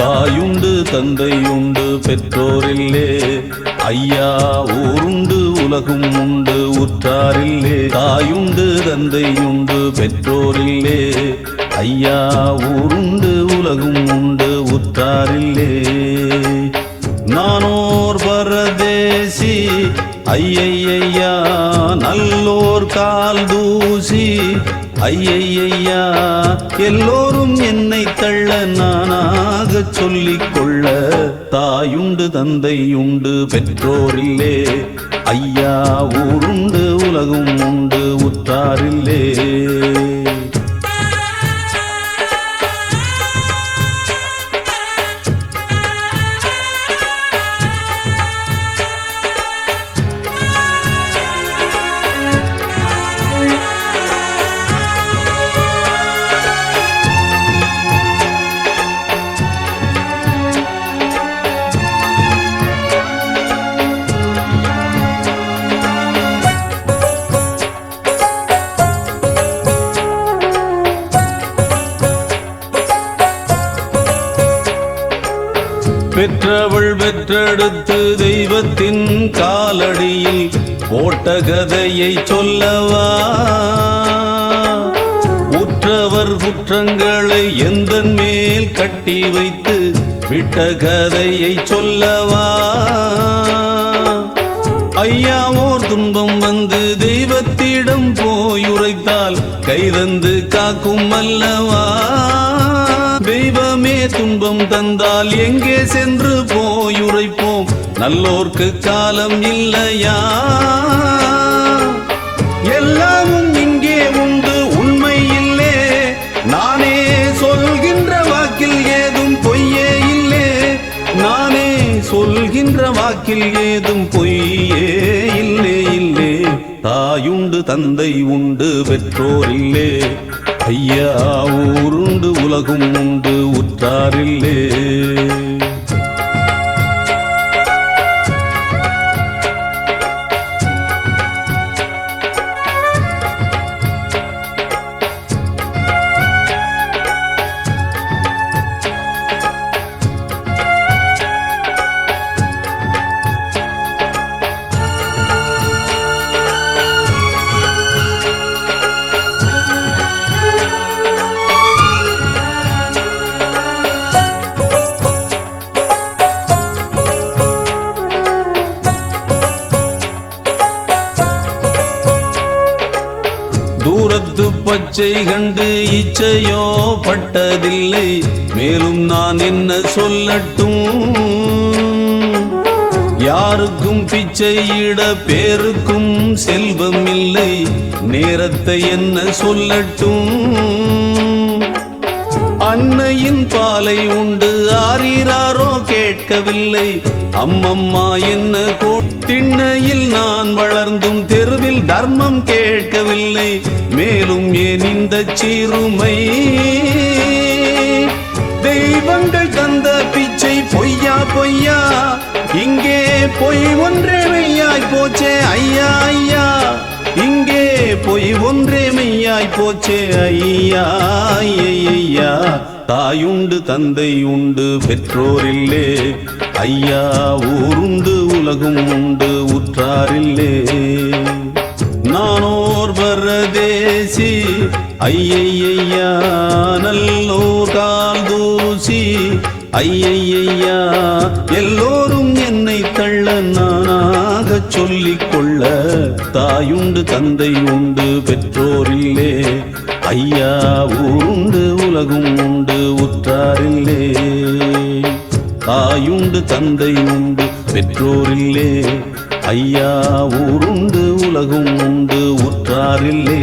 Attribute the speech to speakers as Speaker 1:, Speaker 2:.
Speaker 1: தாயுண்டு தந்தையுண்டு பெற்றோரில்லே, ஐயா ஊருண்டு உலகும் உண்டு உற்றாரில்லே. தாயுண்டு தந்தையுண்டு பெற்றோரில்லே, ஐயா ஊருண்டு உலகும் உண்டு உற்றாரில்லே. நானோர் பரதேசி ஐயையா, நல்லோர் கால் தூசி ஐயையா, எல்லோரும் என்னை தள்ள நானாக சொல்லிக் கொள்ள. தாயுண்டு தந்தையுண்டு பெற்றோரில்லே, ஐயா ஊருண்டு உலகும் உண்டு உற்றாரில்லே. பெற்றவள் பெற்றெடுத்து தெய்வத்தின் காலடியில் போட்ட கதையை சொல்லவா, உற்றவர் குற்றங்களை எந்தன் மேல் கட்டி வைத்து விட்ட கதையை சொல்லவா. ஐயா ஓர் துன்பம் வந்து தெய்வத்திடம் போயுரைத்தால் கைதந்து காக்கும் அல்லவா. தெய்வமே துன்பம் தந்தால் எங்கே சென்று போயுரைப்போம், நல்லோர்க்கு காலம் இல்லையா. எல்லாமும் இங்கே உண்டு உண்மை இல்லே, நானே சொல்கின்ற வாக்கில் ஏதும் பொய்யே இல்லே. நானே சொல்கின்ற வாக்கில் ஏதும் பொய்யே இல்லே இல்லே. தாயுண்டு தந்தை உண்டு பெற்றோரில்லே, ஐயா ஊருண்டு உலகும் உண்டு உற்றாரில்லே. தூரத்து பச்சை கண்டு இச்சையோ பட்டதில்லை, மேலும் நான் என்ன சொல்லட்டும். யாருக்கும் பிச்சையிட பேருக்கும் செல்வம் இல்லை, நேரத்தை என்ன சொல்லட்டும். அன்னையின் பாலை உண்டு ஆரீராரோ கேட்கவில்லை, அம்மம்மா என்ன திண்ணையில் நான் வளர்ந்தும் தெருவில் தர்மம் கேட்கவில்லை. மேலும் ஏன் இந்த சிறுமை, தெய்வங்கள் தந்த பிச்சை பொய்யா பொய்யா, இங்கே பொய் ஒன்றே மெய்யாய் போச்சே ஐயா ஐயா. இங்கே பொய் ஒன்றே மெய்யாய் போச்சே ஐயா ஐயா. தாயுண்டு தந்தை உண்டு பெற்றோரில்லே, ஐயா ஊருண்டு உலகும் உண்டு உற்றாரில்லே. நானோர் பரதேசி ஐயையா, நல்லோர் கால் தூசி ஐயையா, எல்லோரும் என்னை தள்ள நானாக சொல்லிக் கொள்ள. தாயுண்டு தந்தை உண்டு பெற்றோரில்லே, ஐயா ஊருண்டு உலகும் உண்டு உற்றாரில்லே. தாயுண்டு தந்தை உண்டு பெற்றோரில்லே, ஐயா ஊருண்டு உலகும் உண்டு உற்றாரில்லே.